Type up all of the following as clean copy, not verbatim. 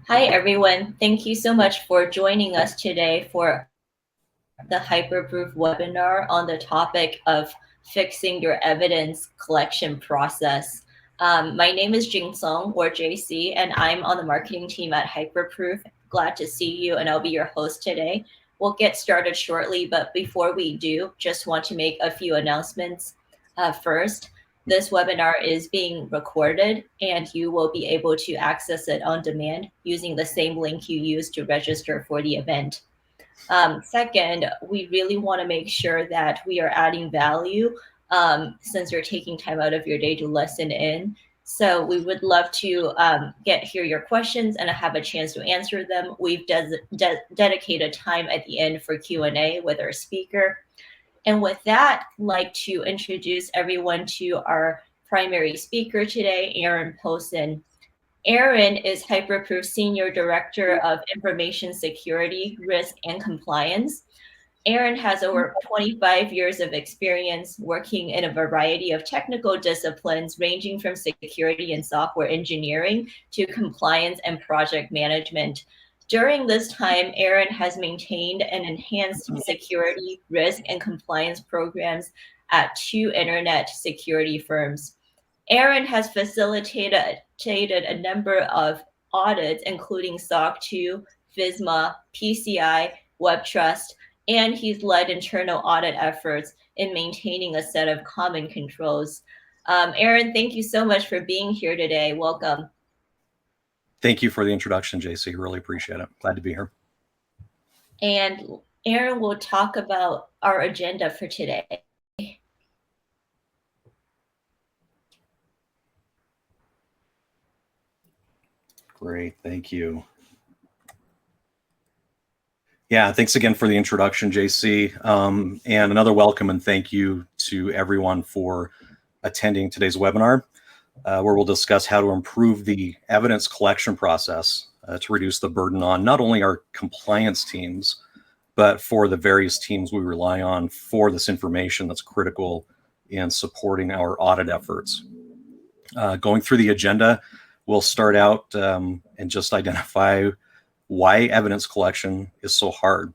Hi, everyone. Thank you so much for joining us today for the Hyperproof webinar on the topic of fixing your evidence collection process. My name is Jing Song, or JC, and I'm on the marketing team at Hyperproof. Glad to see you, and I'll be your host today. We'll get started shortly, but before we do, just want to make a few announcements. First, this webinar is being recorded, and you will be able to access it on demand using the same link you used to register for the event. Second, we really want to make sure that we are adding value since you're taking time out of your day to listen in. So we would love to hear your questions and have a chance to answer them. We've dedicated time at the end for Q&A with our speaker. And with that, I'd like to introduce everyone to our primary speaker today, Aaron Poulsen. Aaron is Hyperproof Senior Director of Information Security, Risk, and Compliance. Aaron has over 25 years of experience working in a variety of technical disciplines, ranging from security and software engineering to compliance and project management. During this time, Aaron has maintained and enhanced security, risk, and compliance programs at 2 internet security firms. Aaron has facilitated a number of audits, including SOC 2, FISMA, PCI, WebTrust, and he's led internal audit efforts in maintaining a set of common controls. Aaron, thank you so much for being here today. Welcome. Thank you for the introduction, JC. Really appreciate it. Glad to be here. And Aaron will talk about our agenda for today. Great, thank you. Yeah, thanks again for the introduction, JC. And another welcome and thank you to everyone for attending today's webinar, where we'll discuss how to improve the evidence collection process to reduce the burden on not only our compliance teams, but for the various teams we rely on for this information that's critical in supporting our audit efforts. Going through the agenda, we'll start out and just identify why evidence collection is so hard,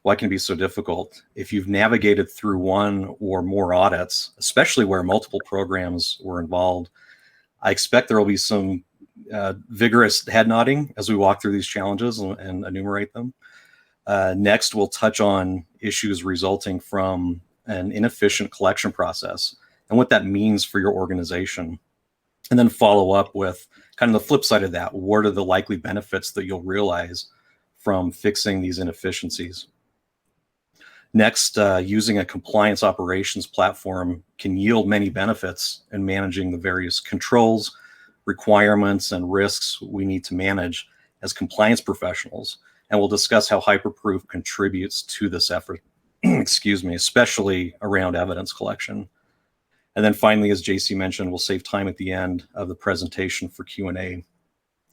why it can be so difficult. If you've navigated through one or more audits, especially where multiple programs were involved, I expect there will be some vigorous head nodding as we walk through these challenges and enumerate them. Next, we'll touch on issues resulting from an inefficient collection process and what that means for your organization. And then follow up with kind of the flip side of that. What are the likely benefits that you'll realize from fixing these inefficiencies? Next, using a compliance operations platform can yield many benefits in managing the various controls, requirements, and risks we need to manage as compliance professionals. And we'll discuss how Hyperproof contributes to this effort, excuse me, especially around evidence collection. And then finally, as JC mentioned, we'll save time at the end of the presentation for Q&A.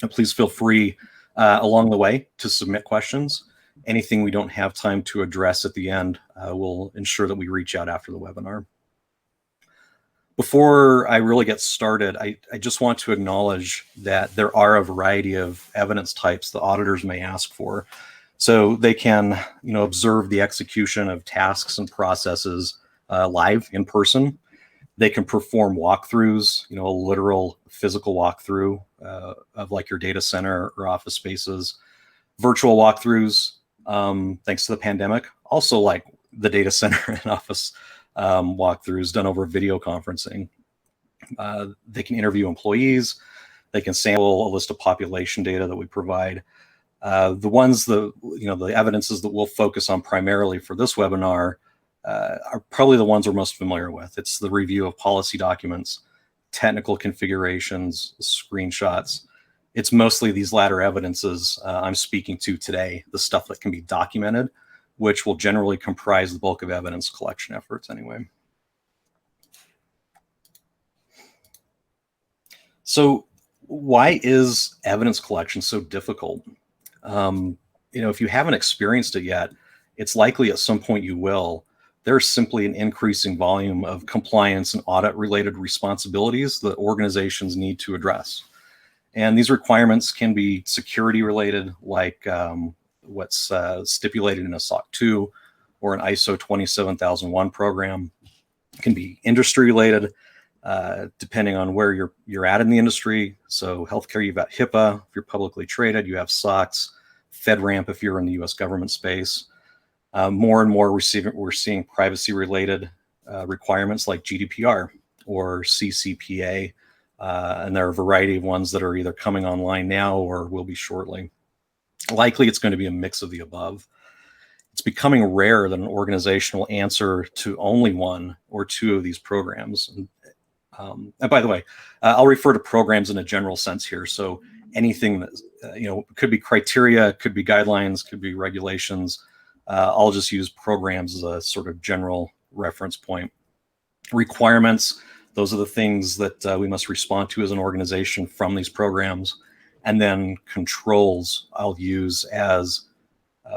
And please feel free along the way to submit questions. Anything we don't have time to address at the end, we'll ensure that we reach out after the webinar. Before I really get started, I just want to acknowledge that there are a variety of evidence types the auditors may ask for. So they can observe the execution of tasks and processes live in person. They can perform walkthroughs, a literal physical walkthrough of like your data center or office spaces, virtual walkthroughs, thanks to the pandemic, also like the data center and office walkthroughs done over video conferencing. They can interview employees. They can sample a list of population data that we provide. The evidences that we'll focus on primarily for this webinar are probably the ones we're most familiar with. It's the review of policy documents, technical configurations, screenshots. It's mostly these latter evidences I'm speaking to today, the stuff that can be documented, which will generally comprise the bulk of evidence collection efforts anyway. So why is evidence collection so difficult? If you haven't experienced it yet, it's likely at some point you will. There's simply an increasing volume of compliance and audit related responsibilities that organizations need to address. And these requirements can be security related, like what's stipulated in a SOC 2 or an ISO 27001 program. It can be industry related, depending on where you're at in the industry. So healthcare, you've got HIPAA. If you're publicly traded, you have SOX, FedRAMP if you're in the US government space. More and more we're seeing privacy related requirements like GDPR or CCPA. And there are a variety of ones that are either coming online now or will be shortly. Likely it's going to be a mix of the above. It's becoming rare that an organization will answer to only one or two of these programs. And by the way, I'll refer to programs in a general sense here. So anything that, could be criteria, could be guidelines, could be regulations. I'll just use programs as a sort of general reference point. Requirements, those are the things that we must respond to as an organization from these programs. And then controls I'll use as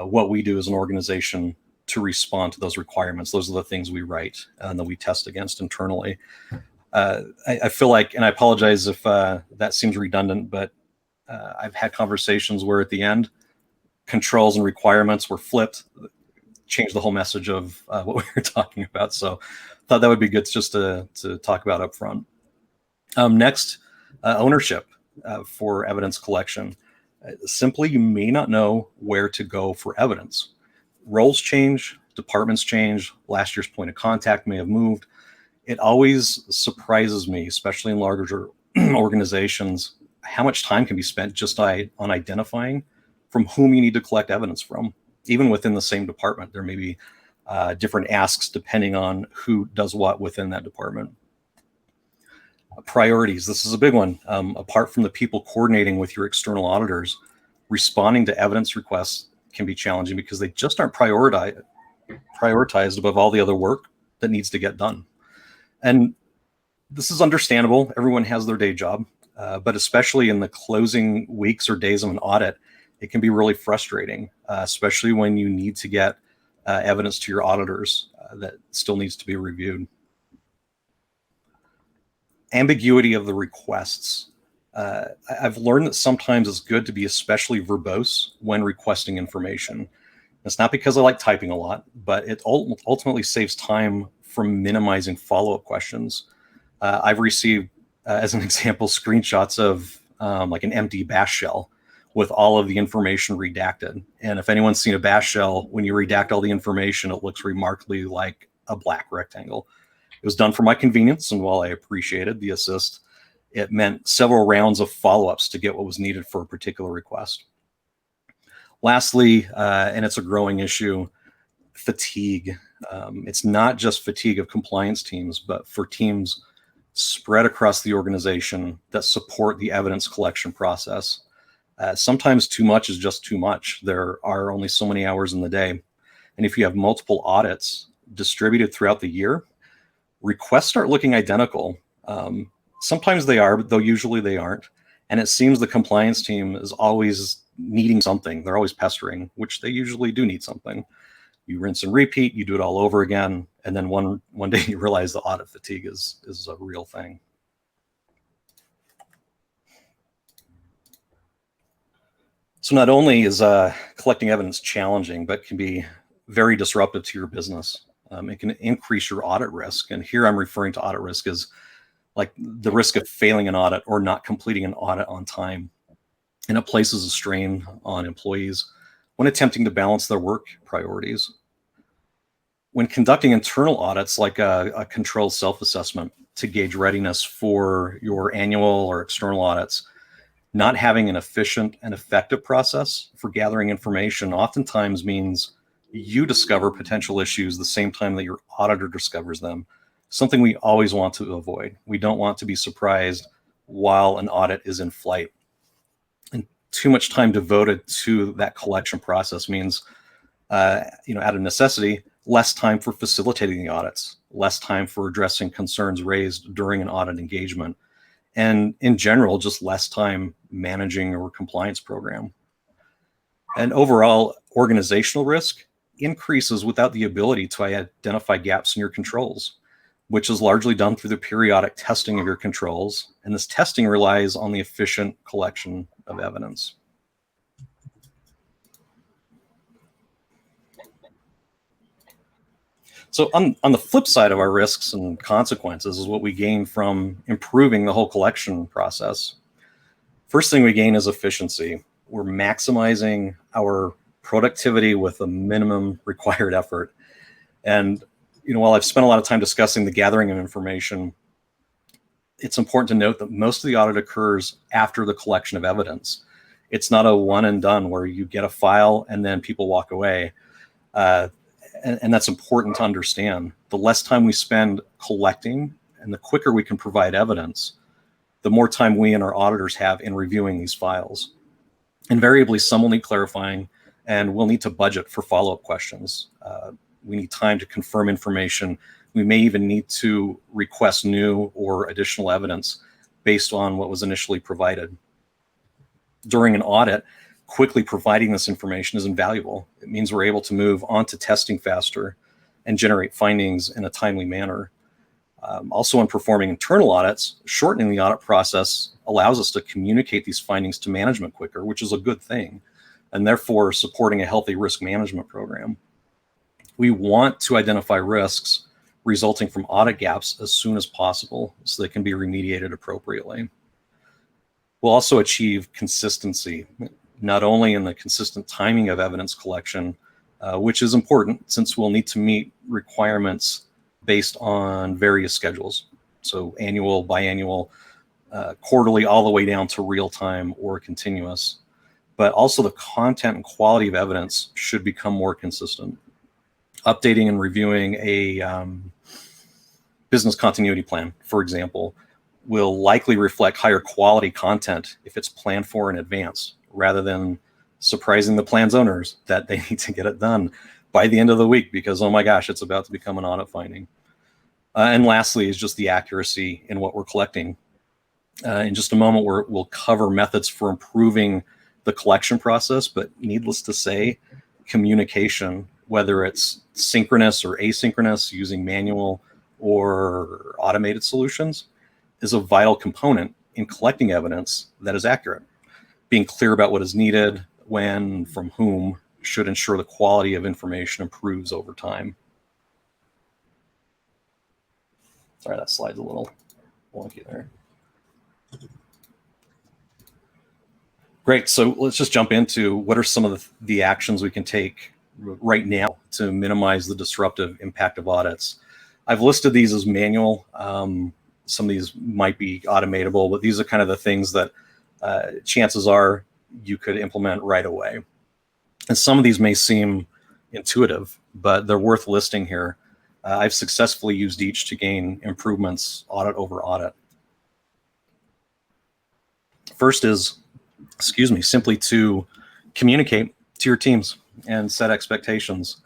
what we do as an organization to respond to those requirements. Those are the things we write and that we test against internally. I feel like, and I apologize if that seems redundant, but I've had conversations where at the end, controls and requirements were flipped, changed the whole message of what we were talking about. So I thought that would be good just to talk about up front. Next, ownership for evidence collection. Simply, you may not know where to go for evidence. Roles change, departments change, last year's point of contact may have moved. It always surprises me, especially in larger organizations, how much time can be spent just on identifying from whom you need to collect evidence from. Even within the same department, there may be different asks depending on who does what within that department. Priorities, this is a big one. Apart from the people coordinating with your external auditors, responding to evidence requests can be challenging because they just aren't prioritized above all the other work that needs to get done. And this is understandable. Everyone has their day job, but especially in the closing weeks or days of an audit, it can be really frustrating, especially when you need to get evidence to your auditors that still needs to be reviewed. Ambiguity of the requests. I've learned that sometimes it's good to be especially verbose when requesting information. It's not because I like typing a lot, but it ultimately saves time from minimizing follow-up questions. I've received, as an example, screenshots of like an empty bash shell with all of the information redacted. And if anyone's seen a bash shell, when you redact all the information, it looks remarkably like a black rectangle. It was done for my convenience, and while I appreciated the assist, it meant several rounds of follow-ups to get what was needed for a particular request. Lastly, and it's a growing issue, fatigue. It's not just fatigue of compliance teams, but for teams spread across the organization that support the evidence collection process. Sometimes too much is just too much. There are only so many hours in the day. And if you have multiple audits distributed throughout the year, requests start looking identical. Sometimes they are, though usually they aren't. And it seems the compliance team is always needing something. They're always pestering, which they usually do need something. You rinse and repeat, you do it all over again. And then one day you realize the audit fatigue is a real thing. So not only is collecting evidence challenging, but can be very disruptive to your business. It can increase your audit risk. And here I'm referring to audit risk as like the risk of failing an audit or not completing an audit on time. And it places a strain on employees when attempting to balance their work priorities. When conducting internal audits, like a controlled self-assessment to gauge readiness for your annual or external audits, not having an efficient and effective process for gathering information oftentimes means you discover potential issues the same time that your auditor discovers them, something we always want to avoid. We don't want to be surprised while an audit is in flight. And too much time devoted to that collection process means, out of necessity, less time for facilitating the audits, less time for addressing concerns raised during an audit engagement, and in general, just less time managing your compliance program. And overall, organizational risk increases without the ability to identify gaps in your controls. which is largely done through the periodic testing of your controls. And this testing relies on the efficient collection of evidence. So on the flip side of our risks and consequences is what we gain from improving the whole collection process. First thing we gain is efficiency. We're maximizing our productivity with a minimum required effort. And while I've spent a lot of time discussing the gathering of information, it's important to note that most of the audit occurs after the collection of evidence. It's not a one and done where you get a file and then people walk away. And that's important to understand. The less time we spend collecting and the quicker we can provide evidence, the more time we and our auditors have in reviewing these files. Invariably, some will need clarifying, and we'll need to budget for follow-up questions. We need time to confirm information. We may even need to request new or additional evidence based on what was initially provided. During an audit, quickly providing this information is invaluable. It means we're able to move on to testing faster and generate findings in a timely manner. Also, in performing internal audits, shortening the audit process allows us to communicate these findings to management quicker, which is a good thing, and therefore supporting a healthy risk management program. We want to identify risks resulting from audit gaps as soon as possible so they can be remediated appropriately. We'll also achieve consistency, not only in the consistent timing of evidence collection, which is important since we'll need to meet requirements based on various schedules. So annual, biannual, quarterly, all the way down to real time or continuous. But also the content and quality of evidence should become more consistent. Updating and reviewing a business continuity plan, for example, will likely reflect higher quality content if it's planned for in advance, rather than surprising the plan's owners that they need to get it done by the end of the week because, oh my gosh, it's about to become an audit finding. And lastly is just the accuracy in what we're collecting. In just a moment, we'll cover methods for improving the collection process, but needless to say, communication, whether it's synchronous or asynchronous, using manual or automated solutions, is a vital component in collecting evidence that is accurate. Being clear about what is needed, when, from whom, should ensure the quality of information improves over time. Sorry, that slide's a little wonky there. Great, so let's just jump into what are some of the actions we can take right now to minimize the disruptive impact of audits. I've listed these as manual. Some of these might be automatable, but these are kind of the things that chances are you could implement right away. And some of these may seem intuitive, but they're worth listing here. I've successfully used each to gain improvements audit over audit. First is, simply to communicate to your teams and set expectations.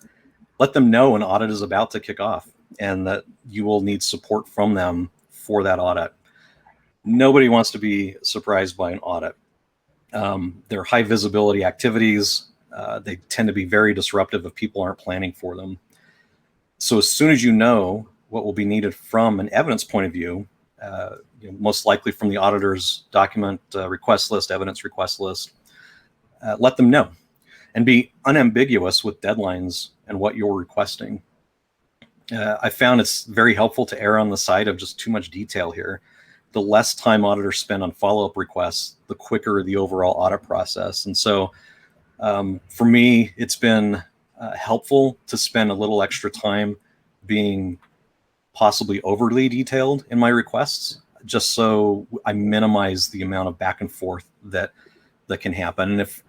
Let them know an audit is about to kick off and that you will need support from them for that audit. Nobody wants to be surprised by an audit. They're high visibility activities. They tend to be very disruptive if people aren't planning for them. So as soon as you know what will be needed from an evidence point of view, most likely from the auditor's document request list, evidence request list, let them know and be unambiguous with deadlines and what you're requesting. I found it's very helpful to err on the side of just too much detail here. The less time auditors spend on follow-up requests, the quicker the overall audit process. And so for me, it's been helpful to spend a little extra time being possibly overly detailed in my requests, just so I minimize the amount of back and forth that can happen. And if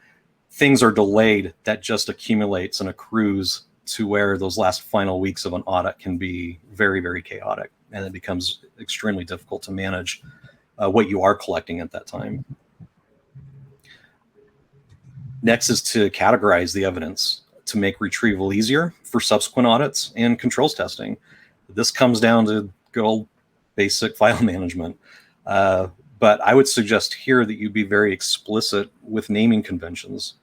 things are delayed, that just accumulates and accrues to where those last final weeks of an audit can be very, very chaotic. And it becomes extremely difficult to manage what you are collecting at that time. Next is to categorize the evidence to make retrieval easier for subsequent audits and controls testing. This comes down to good old basic file management. But I would suggest here that you be very explicit with naming conventions.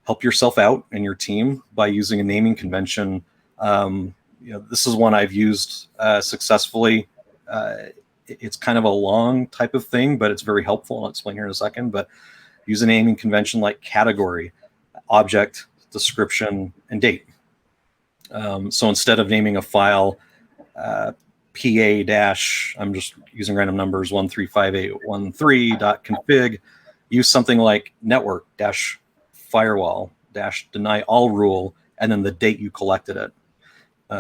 Help yourself out and your team by using a naming convention This is one I've used successfully. It's kind of a long type of thing, but it's very helpful. I'll explain here in a second. But use a naming convention like category, object, description, and date. So instead of naming a file PA dash, I'm just using random numbers, 135813.config, use something like network dash firewall dash deny all rule, and then the date you collected it.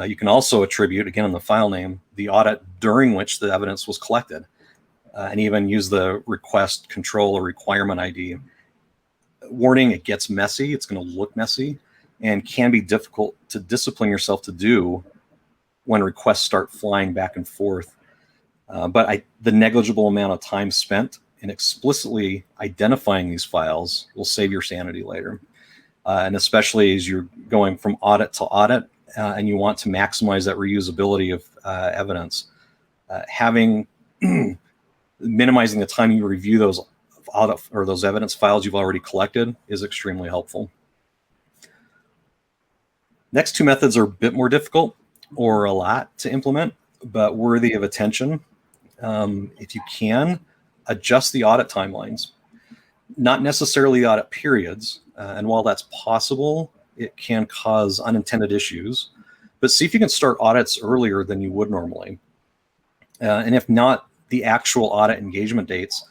You can also attribute, again in the file name, the audit during which the evidence was collected, and even use the request control or requirement ID. Warning, it gets messy, it's going to look messy, and can be difficult to discipline yourself to do when requests start flying back and forth. But the negligible amount of time spent in explicitly identifying these files will save your sanity later. And especially as you're going from audit to audit, and you want to maximize that reusability of evidence, minimizing the time you review those audit or those evidence files you've already collected is extremely helpful. Next two methods are a bit more difficult or a lot to implement, but worthy of attention. If you can, adjust the audit timelines, not necessarily the audit periods. And while that's possible, it can cause unintended issues. But see if you can start audits earlier than you would normally. And if not the actual audit engagement dates,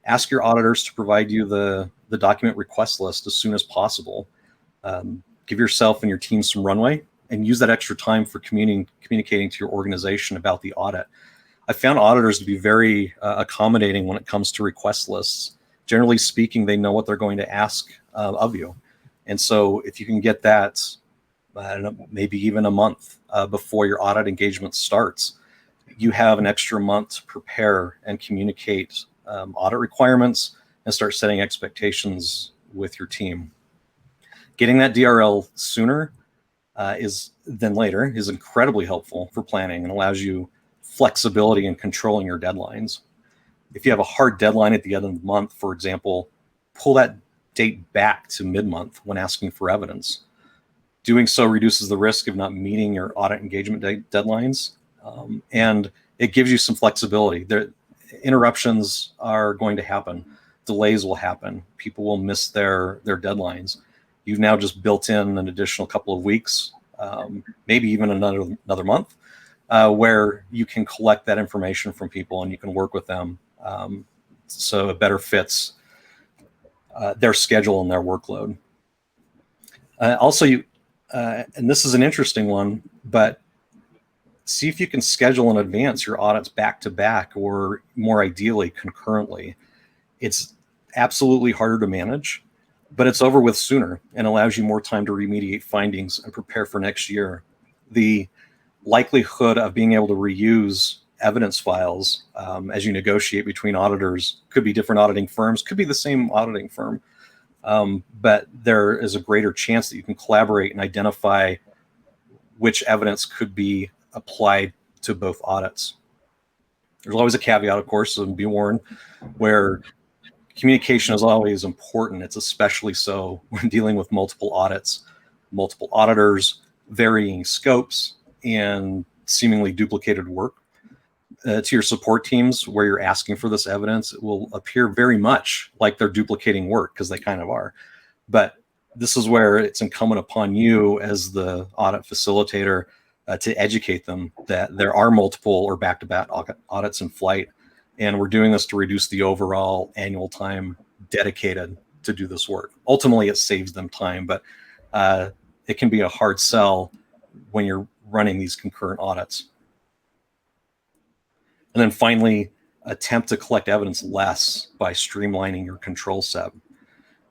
ask your auditors to provide you the document request list as soon as possible. Give yourself and your team some runway and use that extra time for communicating to your organization about the audit. I found auditors to be very accommodating when it comes to request lists. Generally speaking, they know what they're going to ask of you. And so if you can get that, I don't know, maybe even a month before your audit engagement starts, you have an extra month to prepare and communicate audit requirements and start setting expectations with your team. Getting that DRL sooner than later is incredibly helpful for planning and allows you flexibility in controlling your deadlines. If you have a hard deadline at the end of the month, for example, pull that date back to mid-month when asking for evidence. Doing so reduces the risk of not meeting your audit engagement deadlines, and it gives you some flexibility. Interruptions are going to happen. Delays will happen. People will miss their deadlines. You've now just built in an additional couple of weeks, maybe even another month, where you can collect that information from people and you can work with them so it better fits their schedule and their workload. Also, and this is an interesting one, but see if you can schedule in advance your audits back to back, or more ideally concurrently. It's absolutely harder to manage, but it's over with sooner and allows you more time to remediate findings and prepare for next year. The likelihood of being able to reuse evidence files as you negotiate between auditors, could be different auditing firms, could be the same auditing firm, but there is a greater chance that you can collaborate and identify which evidence could be applied to both audits. There's always a caveat, of course, so be warned, where communication is always important. It's especially so when dealing with multiple audits, multiple auditors, varying scopes, and seemingly duplicated work. To your support teams where you're asking for this evidence, it will appear very much like they're duplicating work, because they kind of are. But this is where it's incumbent upon you as the audit facilitator to educate them that there are multiple or back-to-back audits in flight. And we're doing this to reduce the overall annual time dedicated to do this work. Ultimately, it saves them time, but it can be a hard sell when you're running these concurrent audits. And then finally, attempt to collect evidence less by streamlining your control set.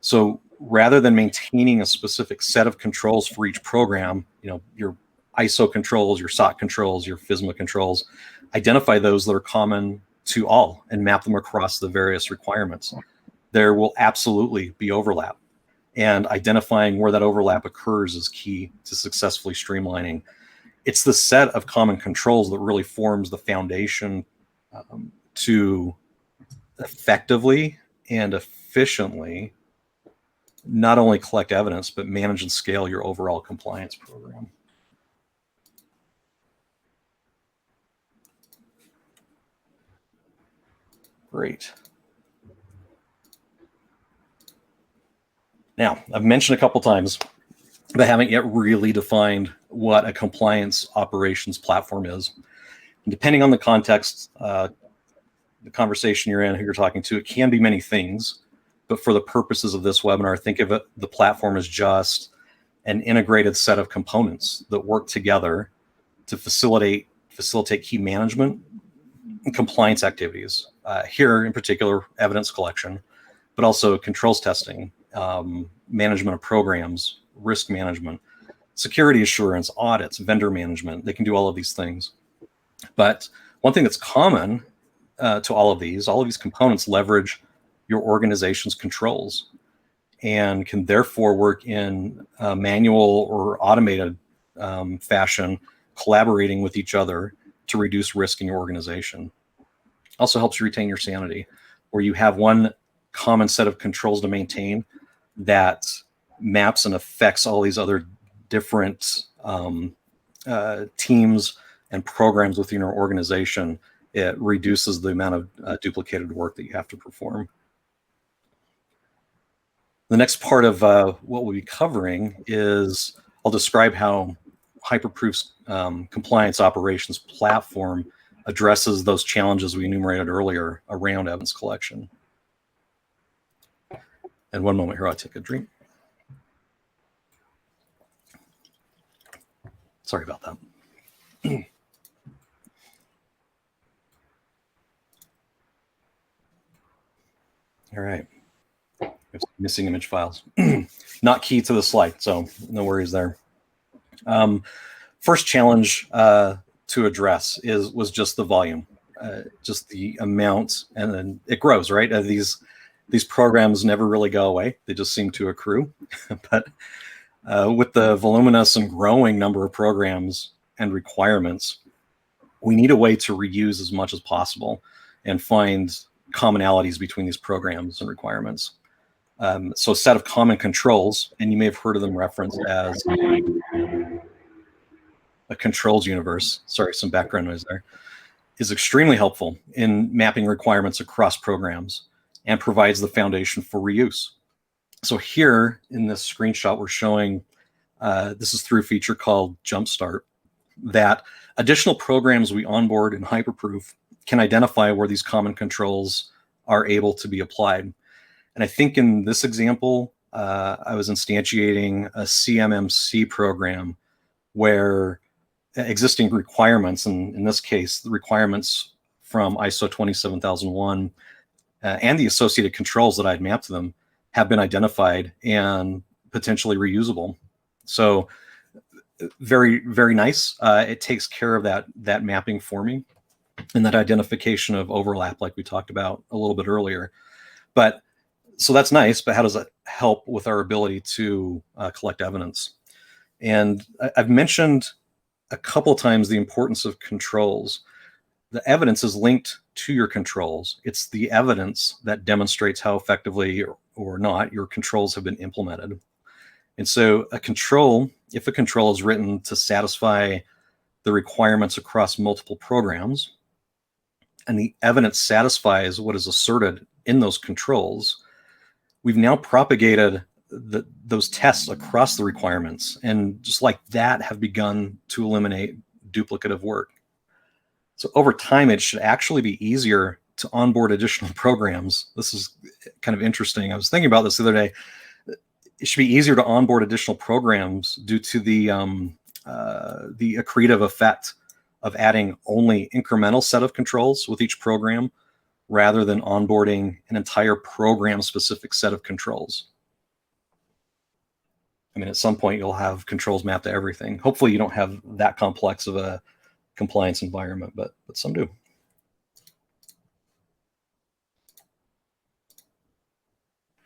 So rather than maintaining a specific set of controls for each program, your ISO controls, your SOC controls, your FSMA controls, identify those that are common to all and map them across the various requirements. There will absolutely be overlap, and identifying where that overlap occurs is key to successfully streamlining. It's the set of common controls that really forms the foundation to effectively and efficiently not only collect evidence, but manage and scale your overall compliance program. Great. Now, I've mentioned a couple times, but I haven't yet really defined what a compliance operations platform is. And depending on the context, the conversation you're in, who you're talking to, it can be many things. But for the purposes of this webinar, think of it, the platform as just an integrated set of components that work together to facilitate key management and compliance activities. Here, in particular, evidence collection, but also controls testing, management of programs, risk management, security assurance, audits, vendor management. They can do all of these things. But one thing that's common to all of these components leverage your organization's controls and can therefore work in a manual or automated fashion, collaborating with each other to reduce risk in your organization. Also helps you retain your sanity, where you have one common set of controls to maintain that maps and affects all these other different teams and programs within your organization. It reduces the amount of duplicated work that you have to perform. The next part of what we'll be covering is I'll describe how Hyperproof's compliance operations platform addresses those challenges we enumerated earlier around evidence collection. And one moment here, I'll take a drink. Sorry about that. All right. Missing image files. Not key to the slide, so no worries there. First challenge to address was just the volume, just the amount, and then it grows, right? These programs never really go away; they just seem to accrue. But with the voluminous and growing number of programs and requirements, we need a way to reuse as much as possible and find commonalities between these programs and requirements. So a set of common controls, and you may have heard of them referenced as a controls universe, sorry, some background noise there, is extremely helpful in mapping requirements across programs and provides the foundation for reuse. So here in this screenshot, we're showing, this is through a feature called Jumpstart, that additional programs we onboard in Hyperproof can identify where these common controls are able to be applied. And I think in this example, I was instantiating a CMMC program where existing requirements, and in this case, the requirements from ISO 27001 and the associated controls that I'd mapped to them have been identified and potentially reusable. So very, very nice. It takes care of that mapping for me and that identification of overlap like we talked about a little bit earlier. But so that's nice, but how does that help with our ability to collect evidence? And I've mentioned a couple of times the importance of controls. The evidence is linked to your controls. It's the evidence that demonstrates how effectively or not your controls have been implemented. And so a control, if a control is written to satisfy the requirements across multiple programs, and the evidence satisfies what is asserted in those controls, we've now propagated those tests across the requirements, and just like that have begun to eliminate duplicative work. So over time, it should actually be easier to onboard additional programs. This is kind of interesting. I was thinking about this the other day. It should be easier to onboard additional programs due to the accretive effect of adding only incremental set of controls with each program rather than onboarding an entire program-specific set of controls. I mean, at some point, you'll have controls mapped to everything. Hopefully, you don't have that complex of a compliance environment, but some do.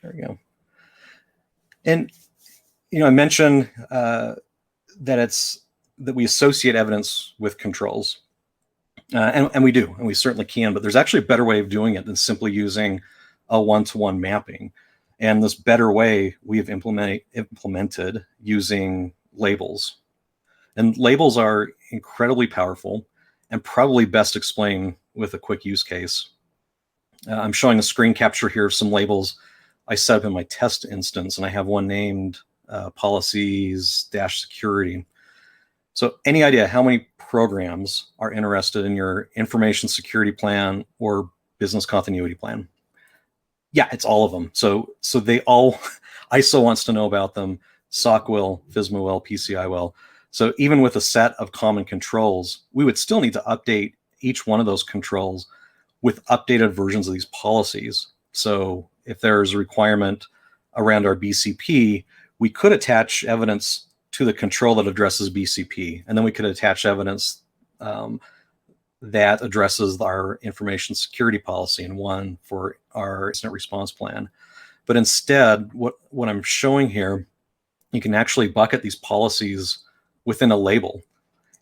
There we go. And, you know, I mentioned that we associate evidence with controls. And we do, and we certainly can, but there's actually a better way of doing it than simply using a one-to-one mapping. And this better way we have implemented using labels. And labels are incredibly powerful and probably best explained with a quick use case. I'm showing a screen capture here of some labels I set up in my test instance, and I have one named policies-security. So any idea how many programs are interested in your information security plan or business continuity plan? Yeah, it's all of them. So they all, ISO wants to know about them, SOC will, FISMA will, PCI will. So even with a set of common controls, we would still need to update each one of those controls with updated versions of these policies. So if there's a requirement around our BCP, we could attach evidence to the control that addresses BCP, and then we could attach evidence that addresses our information security policy and one for our incident response plan. But instead, what I'm showing here, you can actually bucket these policies within a label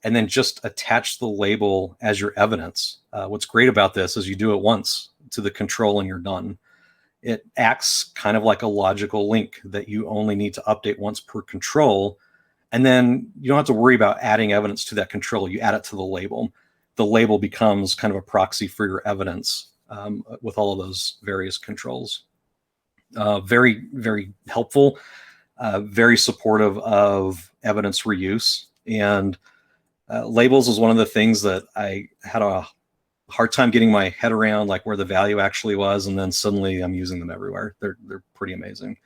and then just attach the label as your evidence. What's great about this is you do it once to the control and you're done. It acts kind of like a logical link that you only need to update once per control. And then you don't have to worry about adding evidence to that control. You add it to the label. The label becomes kind of a proxy for your evidence with all of those various controls. Very, very helpful, very supportive of evidence reuse. And labels is one of the things that I had a hard time getting my head around, like where the value actually was. And then suddenly I'm using them everywhere. They're pretty amazing.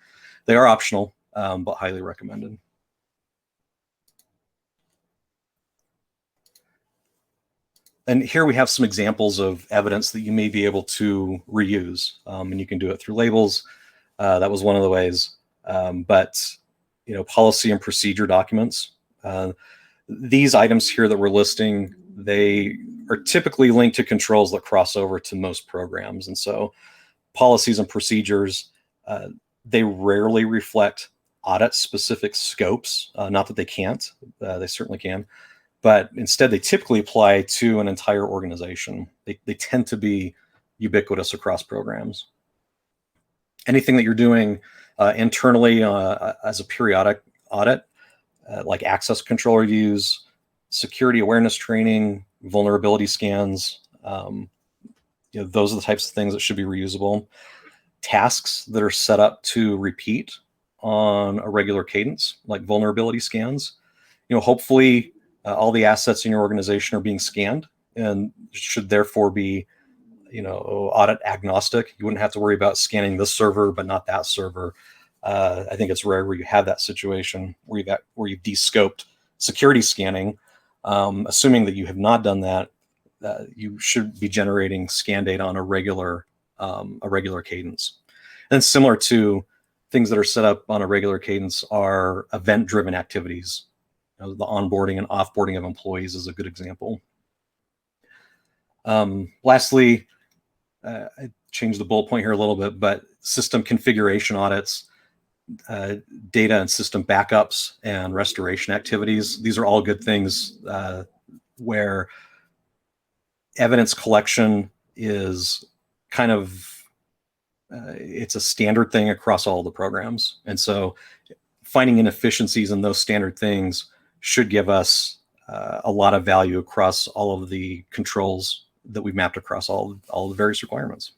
They are optional, but highly recommended. And here we have some examples of evidence that you may be able to reuse, and you can do it through labels. That was one of the ways. But policy and procedure documents. These items here that we're listing, they are typically linked to controls that cross over to most programs. And so policies and procedures, they rarely reflect audit specific scopes. Not that they can't, they certainly can. But instead, they typically apply to an entire organization. They tend to be ubiquitous across programs. Anything that you're doing internally as a periodic audit, like access control reviews, security awareness training, vulnerability scans, those are the types of things that should be reusable. Tasks that are set up to repeat on a regular cadence, like vulnerability scans. Hopefully, all the assets in your organization are being scanned and should therefore be, audit agnostic. You wouldn't have to worry about scanning this server, but not that server. I think it's rare where you have that situation where you've de-scoped security scanning. Assuming that you have not done that, you should be generating scan data on a regular cadence. And similar to things that are set up on a regular cadence are event-driven activities. The onboarding and offboarding of employees is a good example. Lastly, I changed the bullet point here a little bit, but system configuration audits, data and system backups, and restoration activities. These are all good things where evidence collection is kind of, it's a standard thing across all the programs. And so finding inefficiencies in those standard things should give us a lot of value across all of the controls that we've mapped across all the various requirements.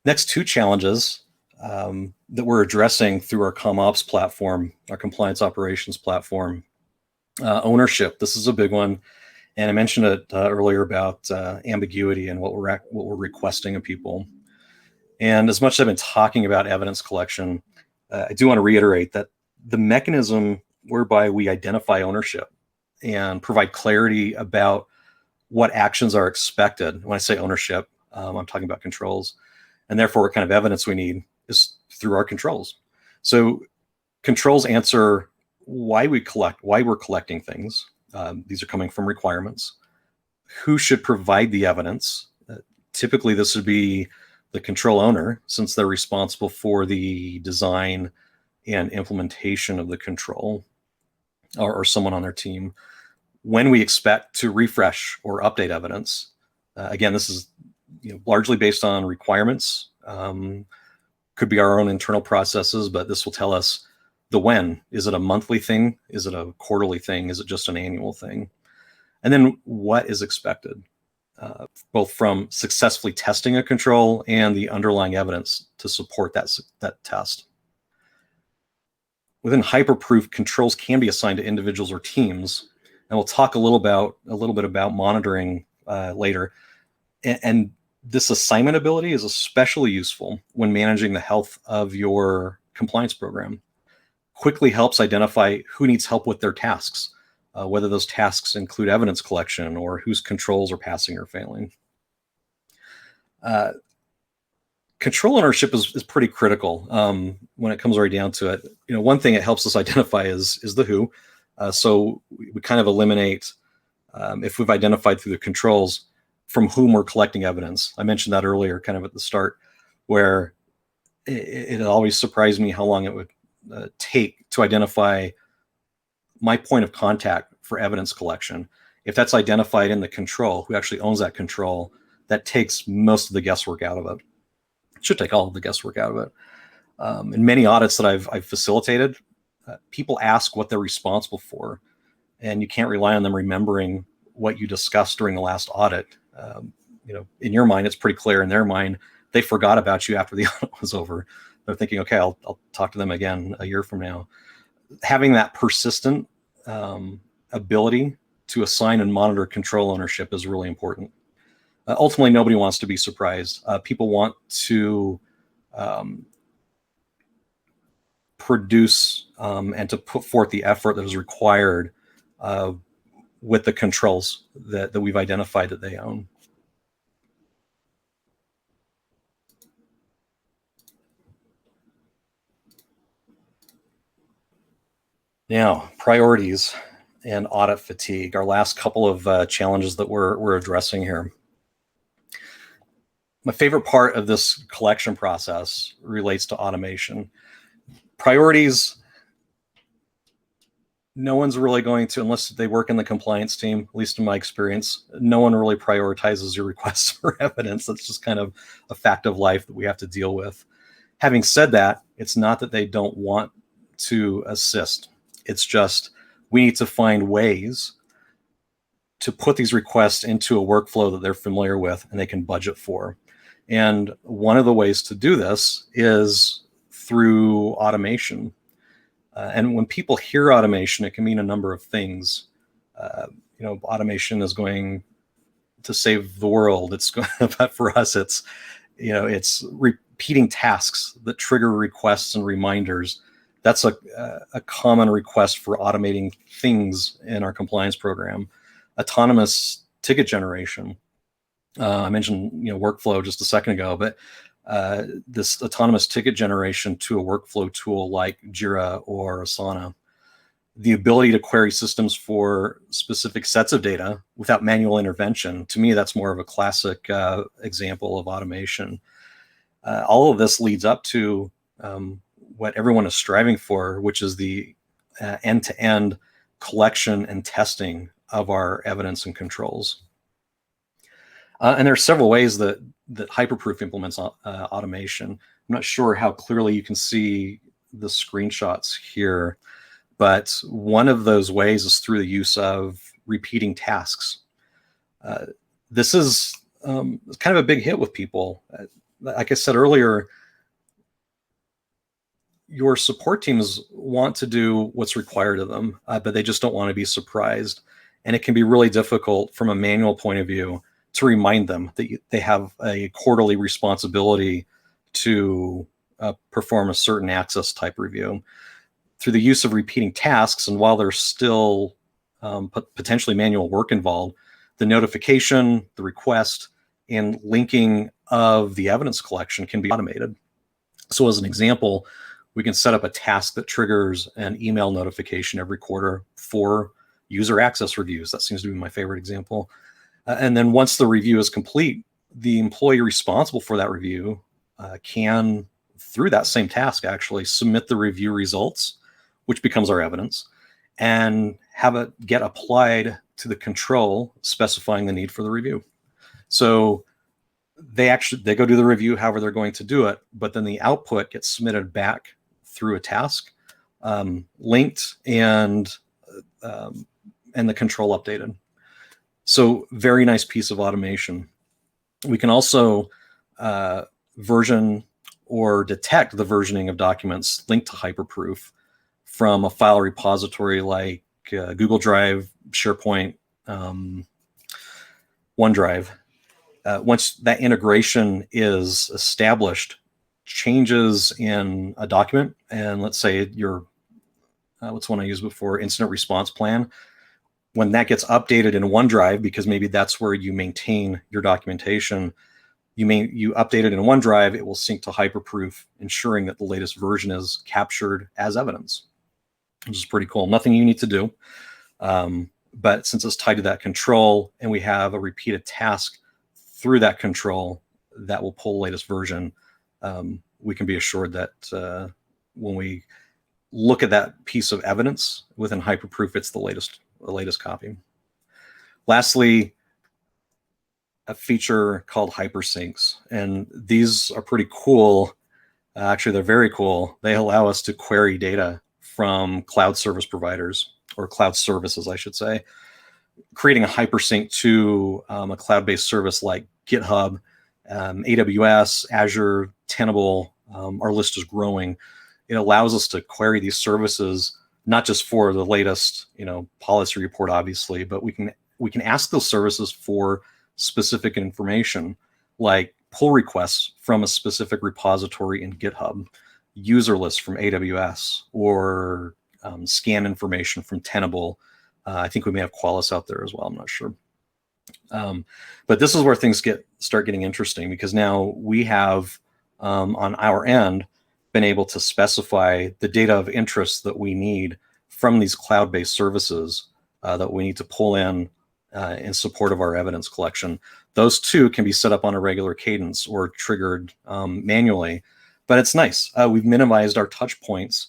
Next two challenges that we're addressing through our CommOps platform, our compliance operations platform. Ownership, this is a big one. And I mentioned it earlier about ambiguity and what we're requesting of people. And as much as I've been talking about evidence collection, I do want to reiterate that the mechanism whereby we identify ownership and provide clarity about what actions are expected. When I say ownership, I'm talking about controls. And therefore, what kind of evidence we need is through our controls. So controls answer why we're collecting things. These are coming from requirements. Who should provide the evidence? Typically, this would be the control owner, since they're responsible for the design and implementation of the control, or someone on their team. When we expect to refresh or update evidence, again, this is largely based on requirements. Could be our own internal processes, but this will tell us The when, is it a monthly thing? Is it a quarterly thing? Is it just an annual thing? And then what is expected, both from successfully testing a control and the underlying evidence to support that test. Within Hyperproof, controls can be assigned to individuals or teams, and we'll talk a little bit about monitoring later. And this assignment ability is especially useful when managing the health of your compliance program. Quickly helps identify who needs help with their tasks, whether those tasks include evidence collection or whose controls are passing or failing. Control ownership is pretty critical when it comes right down to it. One thing it helps us identify is the who. So we kind of eliminate, if we've identified through the controls, from whom we're collecting evidence. I mentioned that earlier, kind of at the start, where it always surprised me how long it would take to identify my point of contact for evidence collection. If that's identified in the control, who actually owns that control, that takes most of the guesswork out of it. It should take all of the guesswork out of it. In many audits that I've facilitated, people ask what they're responsible for, and you can't rely on them remembering what you discussed during the last audit. In your mind, it's pretty clear. In their mind, they forgot about you after the audit was over. They're thinking, okay, I'll talk to them again a year from now. Having that persistent ability to assign and monitor control ownership is really important. Ultimately, nobody wants to be surprised. People want to produce and to put forth the effort that is required with the controls that we've identified that they own. Now, priorities and audit fatigue, our last couple of challenges that we're addressing here. My favorite part of this collection process relates to automation. Priorities, no one's really going to, unless they work in the compliance team, at least in my experience, no one really prioritizes your requests for evidence. That's just kind of a fact of life that we have to deal with. Having said that, it's not that they don't want to assist. It's just we need to find ways to put these requests into a workflow that they're familiar with and they can budget for. And one of the ways to do this is through automation. And when people hear automation, it can mean a number of things. Automation is going to save the world. It's going, but for us, it's repeating tasks that trigger requests and reminders. That's a common request for automating things in our compliance program. Autonomous ticket generation. I mentioned workflow just a second ago, but this autonomous ticket generation to a workflow tool like Jira or Asana, the ability to query systems for specific sets of data without manual intervention. To me, that's more of a classic example of automation. All of this leads up to what everyone is striving for, which is the end-to-end collection and testing of our evidence and controls. And there are several ways that Hyperproof implements automation. I'm not sure how clearly you can see the screenshots here, but one of those ways is through the use of repeating tasks. This is kind of a big hit with people. Like I said earlier, your support teams want to do what's required of them, but they just don't want to be surprised. And it can be really difficult from a manual point of view to remind them that they have a quarterly responsibility to perform a certain access type review. Through the use of repeating tasks, and while there's still potentially manual work involved, the notification, the request, and linking of the evidence collection can be automated. So as an example, we can set up a task that triggers an email notification every quarter for user access reviews. That seems to be my favorite example. And then once the review is complete, the employee responsible for that review can, through that same task, actually submit the review results, which becomes our evidence, and have it get applied to the control specifying the need for the review. So they go do the review however they're going to do it, but then the output gets submitted back through a task linked and the control updated. So very nice piece of automation. We can also version or detect the versioning of documents linked to Hyperproof from a file repository like Google Drive, SharePoint, OneDrive. Once that integration is established, changes in a document, and let's say your, what's one I used before, incident response plan, when that gets updated in OneDrive, because maybe that's where you maintain your documentation, you update it in OneDrive, it will sync to Hyperproof, ensuring that the latest version is captured as evidence, which is pretty cool. Nothing you need to do, but since it's tied to that control and we have a repeated task through that control that will pull the latest version, we can be assured that when we look at that piece of evidence within Hyperproof, it's the latest copy. Lastly, a feature called hypersyncs, and these are pretty cool. Actually, they're very cool. They allow us to query data from cloud service providers, or cloud services, I should say, creating a hypersync to a cloud-based service like GitHub, AWS, Azure, Tenable. Our list is growing. It allows us to query these services, not just for the latest, policy report, obviously, but we can ask those services for specific information, like pull requests from a specific repository in GitHub, user lists from AWS, or scan information from Tenable. I think we may have Qualys out there as well. I'm not sure. But this is where things start getting interesting, because now we have on our end been able to specify the data of interest that we need from these cloud-based services that we need to pull in support of our evidence collection. Those two can be set up on a regular cadence or triggered manually, but it's nice. We've minimized our touch points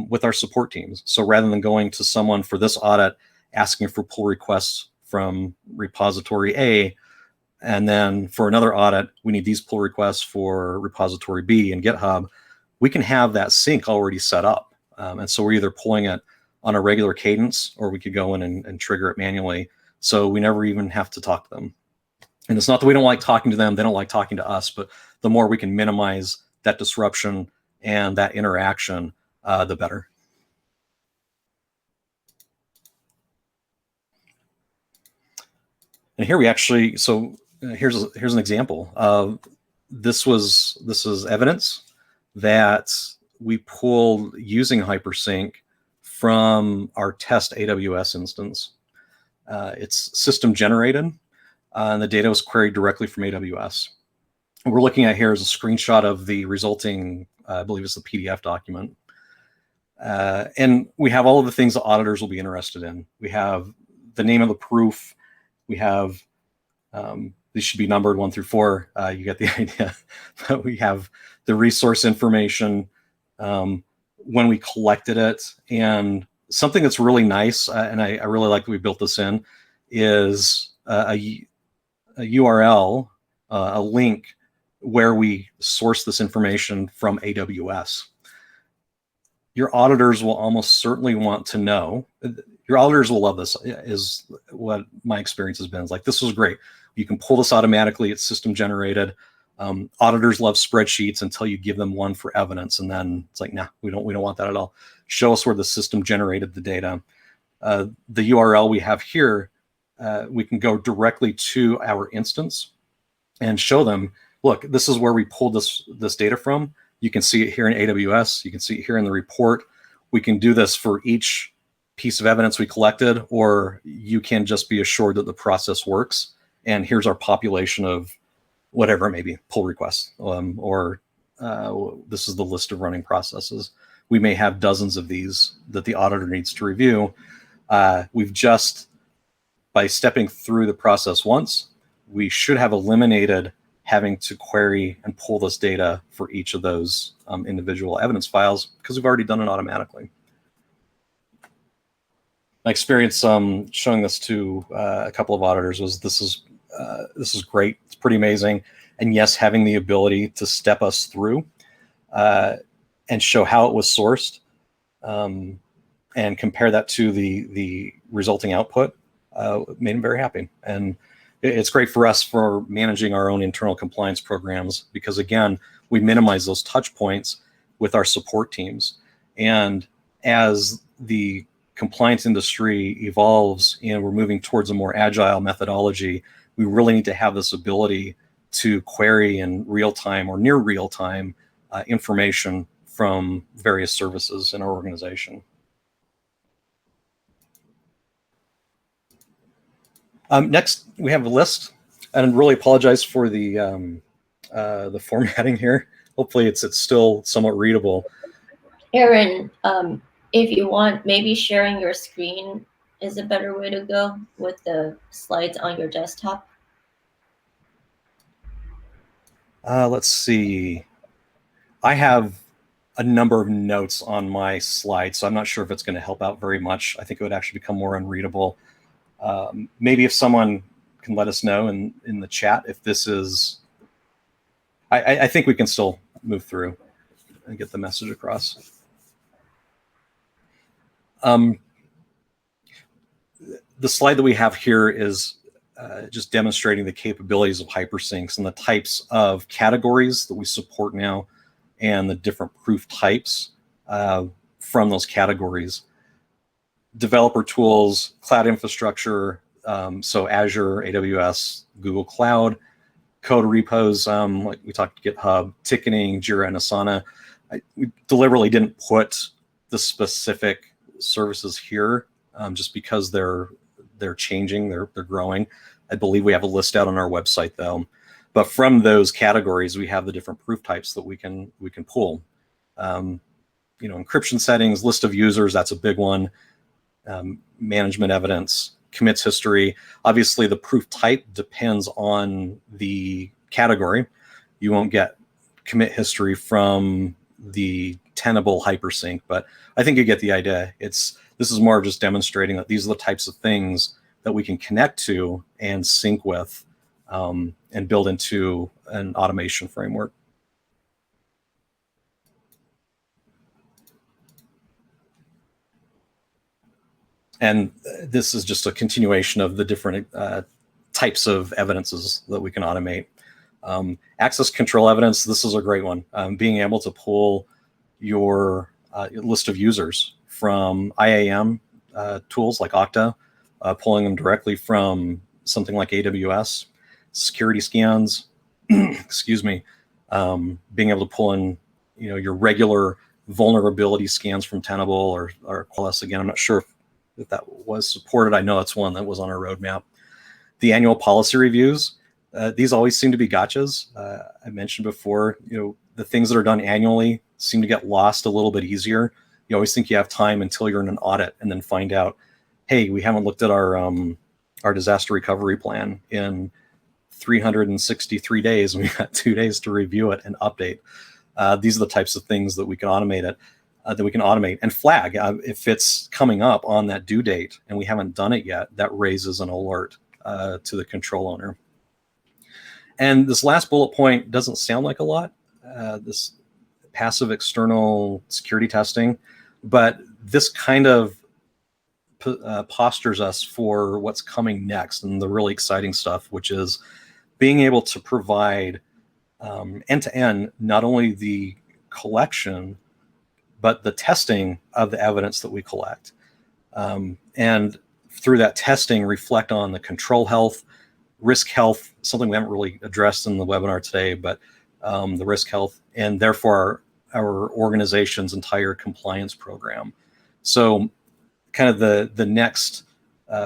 with our support teams. So rather than going to someone for this audit, asking for pull requests from repository A, and then for another audit, we need these pull requests for repository B in GitHub, we can have that sync already set up. And so we're either pulling it on a regular cadence, or we could go in and trigger it manually. So we never even have to talk to them. And it's not that we don't like talking to them, they don't like talking to us, but the more we can minimize that disruption and that interaction, the better. And here we actually, so here's an example of this is evidence that we pulled using Hypersync from our test AWS instance. It's system generated, and the data was queried directly from AWS. What we're looking at here is a screenshot of the resulting, I believe it's the PDF document. And we have all of the things the auditors will be interested in. We have the name of the proof. We have, these should be numbered 1 through 4. You get the idea. But we have the resource information, when we collected it. And something that's really nice, and I really like that we built this in, is a URL, a link where we source this information from AWS. Your auditors will almost certainly want to know. Your auditors will love this, is what my experience has been. It's like, this was great. You can pull this automatically. It's system generated. Auditors love spreadsheets until you give them one for evidence, and then it's like, nah, we don't want that at all. Show us where the system generated the data. The URL we have here, we can go directly to our instance and show them, look, this is where we pulled this data from. You can see it here in AWS. You can see it here in the report. We can do this for each piece of evidence we collected, or you can just be assured that the process works. And here's our population of whatever it may be, pull requests, or this is the list of running processes. We may have dozens of these that the auditor needs to review. We've just, by stepping through the process once, we should have eliminated having to query and pull this data for each of those individual evidence files, because we've already done it automatically. My experience showing this to a couple of auditors was this is great. It's pretty amazing. And yes, having the ability to step us through and show how it was sourced and compare that to the resulting output, made him very happy. And it's great for us for managing our own internal compliance programs, because again, we minimize those touch points with our support teams. And as the compliance industry evolves and we're moving towards a more agile methodology, we really need to have this ability to query in real time or near real time information from various services in our organization. Next, we have a list, and really apologize for the formatting here. Hopefully, it's still somewhat readable. Aaron, if you want, maybe sharing your screen is a better way to go with the slides on your desktop. Let's see. I have a number of notes on my slide, so I'm not sure if it's going to help out very much. I think it would actually become more unreadable. Maybe if someone can let us know in the chat if this is, I think we can still move through and get the message across. The slide that we have here is just demonstrating the capabilities of hypersinks and the types of categories that we support now and the different proof types from those categories. Developer tools, cloud infrastructure, so Azure, AWS, Google Cloud, code repos, like we talked, GitHub, ticketing, Jira, and Asana. We deliberately didn't put the specific services here just because they're changing, they're growing. I believe we have a list out on our website though. But from those categories, we have the different proof types that we can pull. Encryption settings, list of users, that's a big one. Management evidence, commits history. Obviously, the proof type depends on the category. You won't get commit history from the Tenable hypersync, but I think you get the idea. This is more just demonstrating that these are the types of things that we can connect to and sync with and build into an automation framework. And this is just a continuation of the different types of evidences that we can automate. Access control evidence, this is a great one. Being able to pull your list of users from IAM tools like Okta, pulling them directly from something like AWS, security scans, excuse me, being able to pull in your regular vulnerability scans from Tenable or Qualys. Again, I'm not sure if that was supported. I know it's one that was on our roadmap. The annual policy reviews, these always seem to be gotchas. I mentioned before, the things that are done annually seem to get lost a little bit easier. You always think you have time until you're in an audit and then find out, hey, we haven't looked at our disaster recovery plan in 363 days, and we've got 2 days to review it and update. These are the types of things that we can automate and flag if it's coming up on that due date and we haven't done it yet. That raises an alert to the control owner. And this last bullet point doesn't sound like a lot, this passive external security testing, but this kind of postures us for what's coming next and the really exciting stuff, which is being able to provide end-to-end, not only the collection, but the testing of the evidence that we collect. And through that testing, reflect on the control health, risk health, something we haven't really addressed in the webinar today, but the risk health, and therefore our organization's entire compliance program. So kind of the next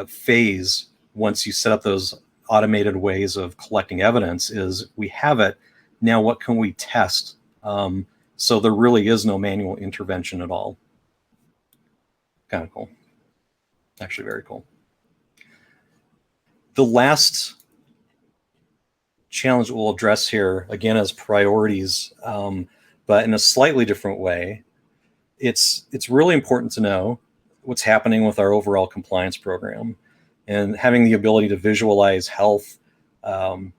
phase, once you set up those automated ways of collecting evidence, is we have it. Now what can we test? So there really is no manual intervention at all. Kind of cool. Actually, very cool. The last challenge we'll address here, again, as priorities, but in a slightly different way. It's really important to know what's happening with our overall compliance program and having the ability to visualize health in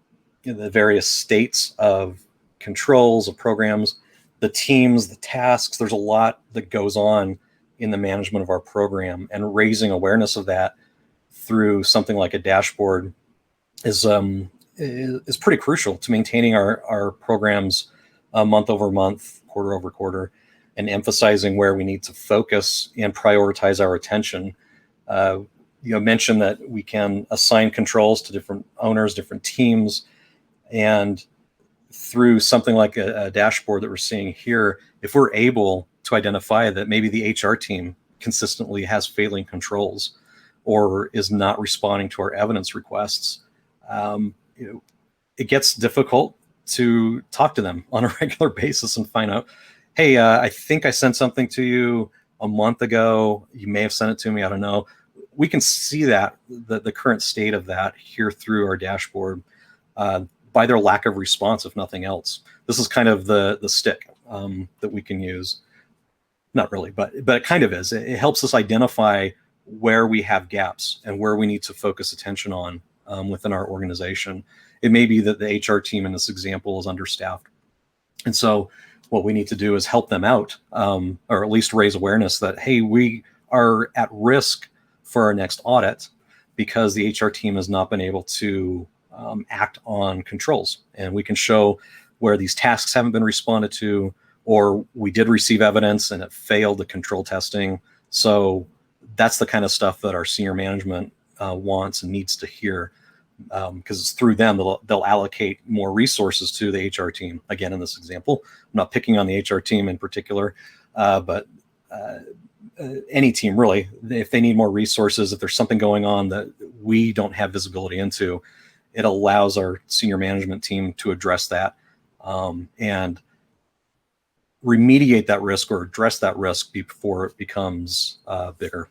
the various states of controls, of programs, the teams, the tasks. There's a lot that goes on in the management of our program, and raising awareness of that through something like a dashboard is pretty crucial to maintaining our programs month over month, quarter over quarter, and emphasizing where we need to focus and prioritize our attention. Mentioned that we can assign controls to different owners, different teams, and through something like a dashboard that we're seeing here, if we're able to identify that maybe the HR team consistently has failing controls or is not responding to our evidence requests, it gets difficult to talk to them on a regular basis and find out, hey, I think I sent something to you a month ago. You may have sent it to me. I don't know. We can see that the current state of that here through our dashboard by their lack of response, if nothing else. This is kind of the stick that we can use. Not really, but it kind of is. It helps us identify where we have gaps and where we need to focus attention on within our organization. It may be that the HR team in this example is understaffed. And so what we need to do is help them out, or at least raise awareness that, hey, we are at risk for our next audit because the HR team has not been able to act on controls. And we can show where these tasks haven't been responded to, or we did receive evidence and it failed the control testing. So that's the kind of stuff that our senior management wants and needs to hear, because it's through them they'll allocate more resources to the HR team. Again, in this example, I'm not picking on the HR team in particular, but any team really, if they need more resources, if there's something going on that we don't have visibility into, it allows our senior management team to address that and remediate that risk or address that risk before it becomes bigger.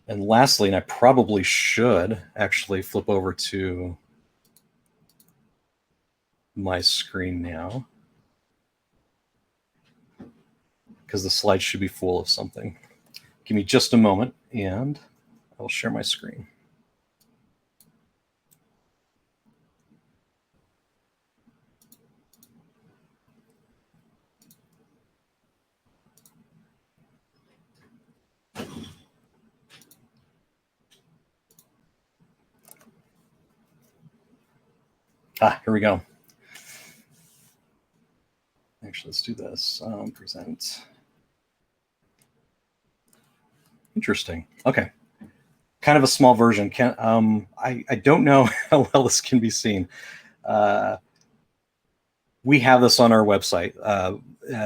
And lastly, and I probably should actually flip over to my screen now, because the slide should be full of something. Give me just a moment and I'll share my screen. Here we go. Actually, let's do this. Present. Interesting. Okay. Kind of a small version. I don't know how well this can be seen. We have this on our website.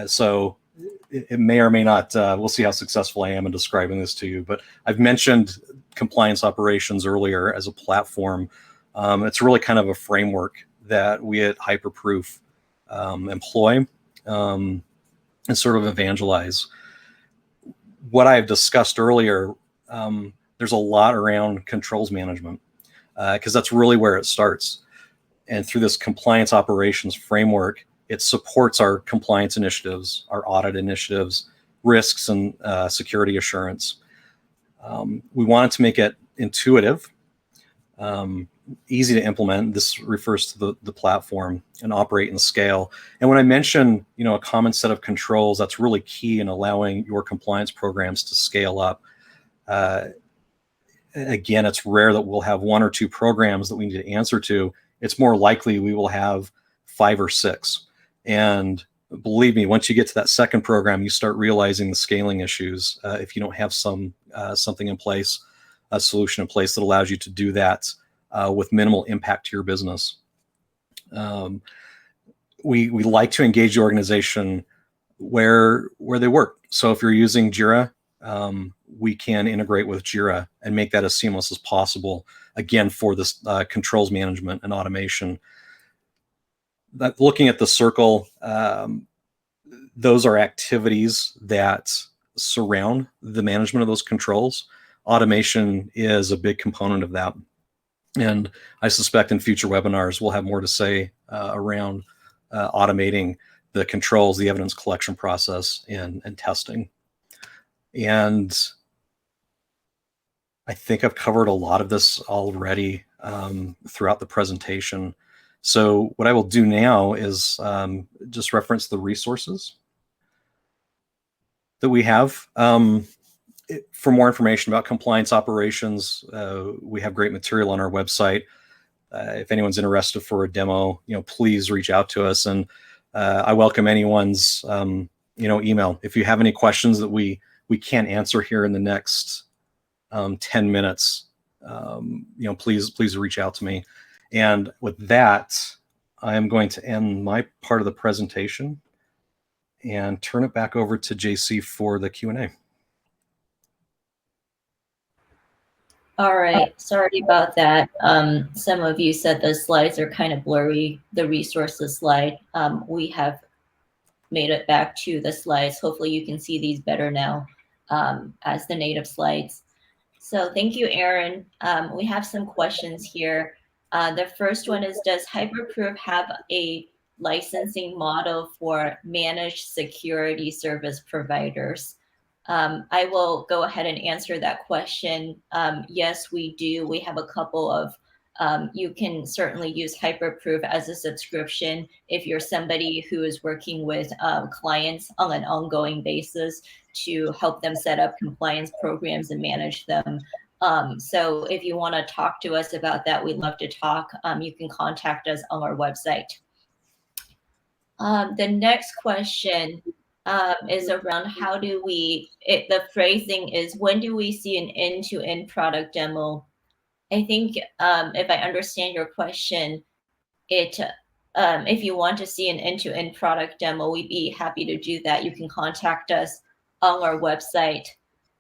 So it may or may not, we'll see how successful I am in describing this to you, but I've mentioned compliance operations earlier as a platform. It's really kind of a framework that we at Hyperproof employ and sort of evangelize. What I've discussed earlier, there's a lot around controls management because that's really where it starts. And through this compliance operations framework, it supports our compliance initiatives, our audit initiatives, risks, and security assurance. We wanted to make it intuitive, easy to implement. This refers to the platform, and operate and scale. And when I mention, a common set of controls, that's really key in allowing your compliance programs to scale up. Again, it's rare that we'll have one or two programs that we need to answer to. It's more likely we will have 5 or 6. And believe me, once you get to that second program, you start realizing the scaling issues if you don't have something in place, a solution in place that allows you to do that with minimal impact to your business. We like to engage the organization where they work. So if you're using Jira, we can integrate with Jira and make that as seamless as possible, again, for this controls management and automation. Looking at the circle, those are activities that surround the management of those controls. Automation is a big component of that. And I suspect in future webinars, we'll have more to say around automating the controls, the evidence collection process, and testing. And I think I've covered a lot of this already throughout the presentation. So what I will do now is just reference the resources that we have. For more information about compliance operations, we have great material on our website. If anyone's interested for a demo, please reach out to us, and I welcome anyone's email. If you have any questions that we can't answer here in the next 10 minutes, please reach out to me. And with that, I am going to end my part of the presentation and turn it back over to JC for the Q&A. All right, sorry about that. Some of you said the slides are kind of blurry, the resources slide. We have made it back to the slides. Hopefully you can see these better now as the native slides. So thank you, Aaron. We have some questions here. The first one is, does Hyperproof have a licensing model for managed security service providers? I will go ahead and answer that question. Yes, we do. We have a couple of, you can certainly use Hyperproof as a subscription if you're somebody who is working with clients on an ongoing basis to help them set up compliance programs and manage them. So if you want to talk to us about that, we'd love to talk. You can contact us on our website. The next question is around how do we, the phrasing is, when do we see an end-to-end product demo? I think if I understand your question, if you want to see an end-to-end product demo, we'd be happy to do that. You can contact us on our website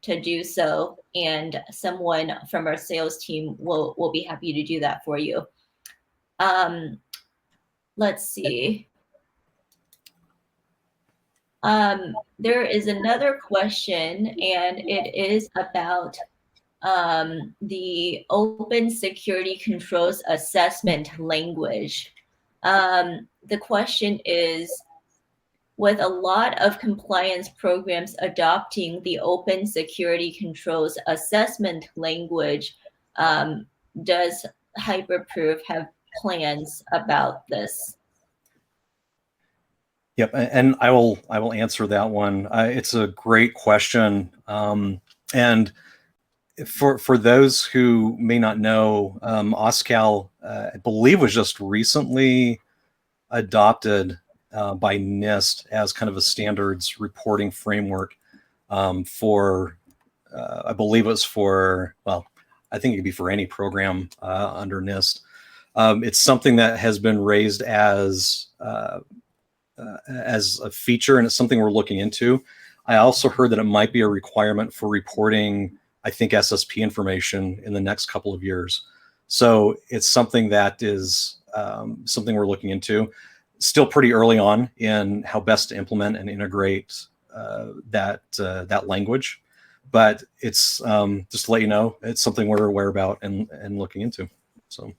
to do so, and someone from our sales team will be happy to do that for you. Let's see. There is another question, and it is about the open security controls assessment language. The question is, with a lot of compliance programs adopting the open security controls assessment language, does Hyperproof have plans about this? Yep, and I will answer that one. It's a great question, and for those who may not know, OSCAL, I believe, was just recently adopted by NIST as kind of a standards reporting framework for, I believe it was for, well, I think it could be for any program under NIST. It's something that has been raised as a feature, and it's something we're looking into. I also heard that it might be a requirement for reporting, I think, SSP information in the next couple of years. So it's something that is something we're looking into. Still pretty early on in how best to implement and integrate that language, but it's just to let you know, it's something we're aware about and looking into. So.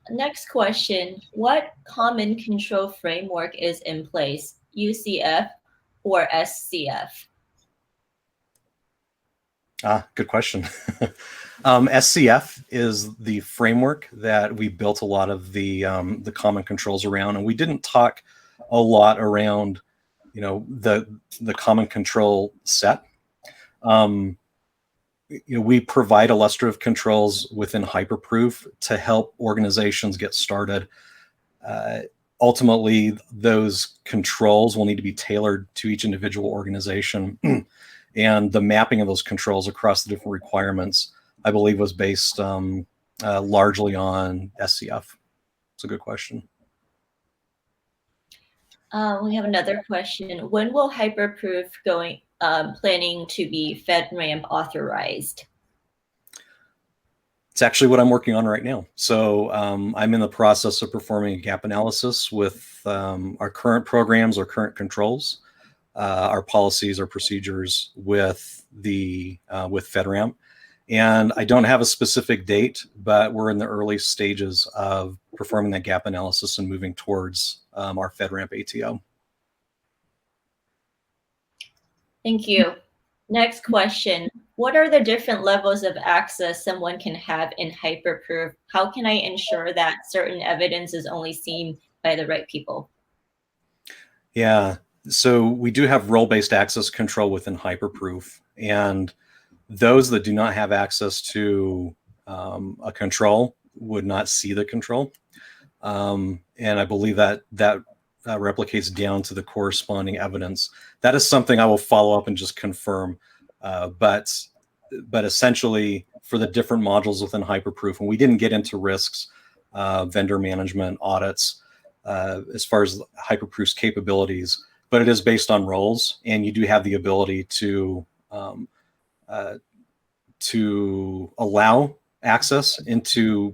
Next question, what common control framework is in place, UCF or SCF? Good question. SCF is the framework that we built a lot of the common controls around, and we didn't talk a lot around, the common control set. We provide illustrative controls within Hyperproof to help organizations get started. Ultimately, those controls will need to be tailored to each individual organization. And the mapping of those controls across the different requirements, I believe, was based largely on SCF. It's a good question. We have another question. When will Hyperproof planning to be FedRAMP authorized? It's actually what I'm working on right now. So I'm in the process of performing a gap analysis with our current programs, our current controls, our policies, our procedures with FedRAMP. And I don't have a specific date, but we're in the early stages of performing that gap analysis and moving towards our FedRAMP ATO. Thank you. Next question. what are the different levels of access someone can have in Hyperproof? How can I ensure that certain evidence is only seen by the right people? Yeah, so we do have role-based access control within Hyperproof, and those that do not have access to a control would not see the control. And I believe that replicates down to the corresponding evidence. That is something I will follow up and just confirm. But essentially, for the different modules within Hyperproof, and we didn't get into risks, vendor management, audits, as far as Hyperproof's capabilities, but it is based on roles, and you do have the ability to allow access into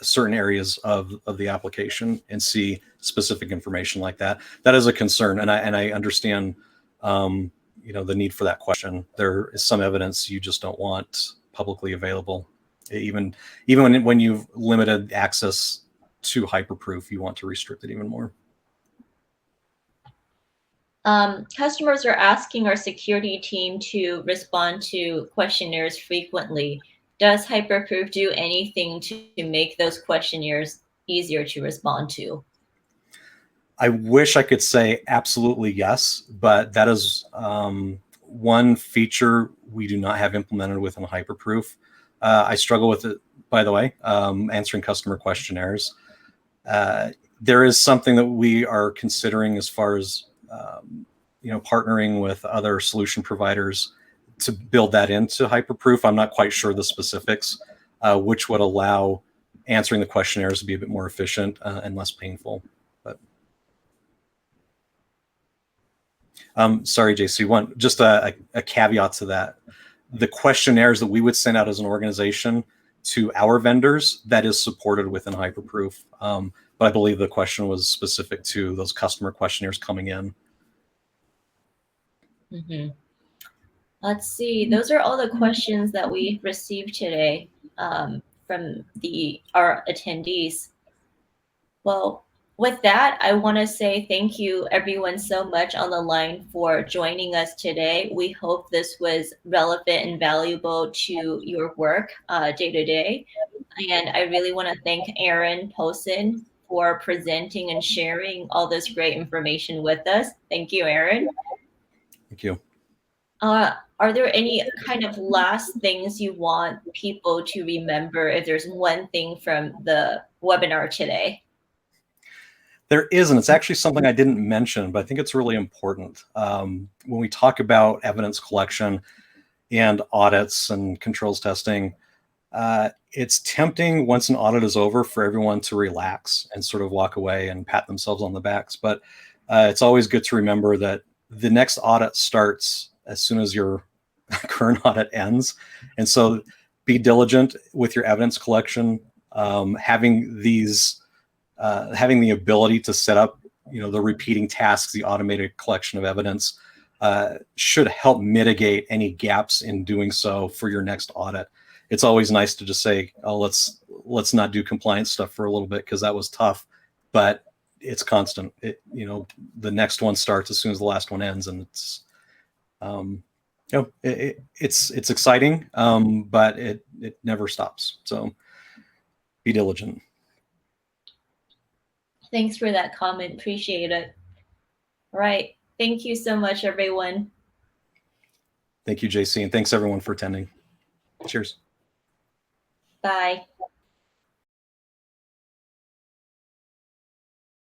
certain areas of the application and see specific information like that. That is a concern, and I understand the need for that question. There is some evidence you just don't want publicly available. Even when you've limited access to Hyperproof, you want to restrict it even more. Customers are asking our security team to respond to questionnaires frequently. Does Hyperproof do anything to make those questionnaires easier to respond to? I wish I could say absolutely yes, but that is one feature we do not have implemented within Hyperproof. I struggle with it, by the way, answering customer questionnaires. There is something that we are considering as far as partnering with other solution providers to build that into Hyperproof. I'm not quite sure the specifics, which would allow answering the questionnaires to be a bit more efficient and less painful. But sorry, JC, just a caveat to that. The questionnaires that we would send out as an organization to our vendors, that is supported within Hyperproof. But I believe the question was specific to those customer questionnaires coming in. Mm-hmm. Let's see. Those are all the questions that we received today from our attendees. Well, with that, I want to say thank you everyone so much on the line for joining us today. We hope this was relevant and valuable to your work day to day. And I really want to thank Aaron Poulsen for presenting and sharing all this great information with us. Thank you, Aaron. Thank you. Are there any kind of last things you want people to remember if there's one thing from the webinar today? There is, and it's actually something I didn't mention, but I think it's really important. When we talk about evidence collection and audits and controls testing, it's tempting once an audit is over for everyone to relax and sort of walk away and pat themselves on the backs. But it's always good to remember that the next audit starts as soon as your current audit ends. And so be diligent with your evidence collection, having the ability to set up, the repeating tasks, the automated collection of evidence should help mitigate any gaps in doing so for your next audit. It's always nice to just say, oh, let's not do compliance stuff for a little bit because that was tough, but it's constant. The next one starts as soon as the last one ends, and it's it's exciting, but it never stops. So be diligent. Thanks for that comment. Appreciate it. All right. Thank you so much, everyone. Thank you, JC, and thanks everyone for attending. Cheers. Bye.